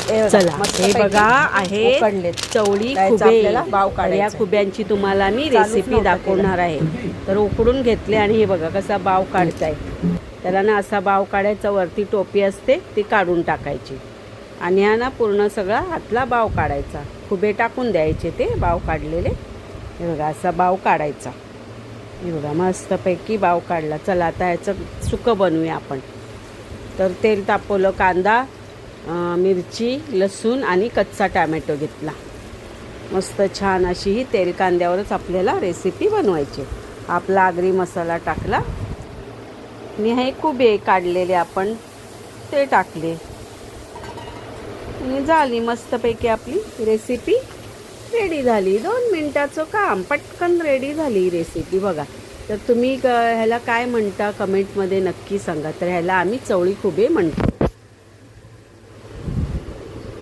चला हे बघा आहे उकडलेत. चवळी त्याचा खुबे. आपल्याला बाव तर काढायचा या आहे. खुब्यांची तुम्हाला मी चालूच रेसिपी नव्हतं दाखवणार आहे. तर उकडून घेतले आणि हे बघा कसा बाव काढताय. त्याला ना असा बाव काढायचा, वरती टोपी असते ती काढून टाकायची आणि हा ना पूर्ण सगळा हातला बाव काढायचा. खुबे टाकून द्यायचे ते बाव काढलेले. हे बघा असा बाव काढायचा. हे बघा मस्तपैकी बाव काढला. चला आता याचं सुकं बनवूया आपण. तर तेल तापवलं, कांदा, मिरची, लसूण आणि कच्चा टॅमॅटो घेतला. मस्त छान अशी ही तेल कांद्यावरच आपल्याला रेसिपी बनवायची. आपला आगरी मसाला टाकला आणि हे खुबे काढलेले आपण ते टाकले आणि झाली मस्तपैकी आपली रेसिपी रेडी झाली. 2 मिनिटाचं काम, पटकन रेडी झाली रेसिपी बघा. तर तुम्ही ह्याला काय म्हणता कमेंटमध्ये नक्की सांगा. तर ह्याला आम्ही चवळी खुबे म्हणतो.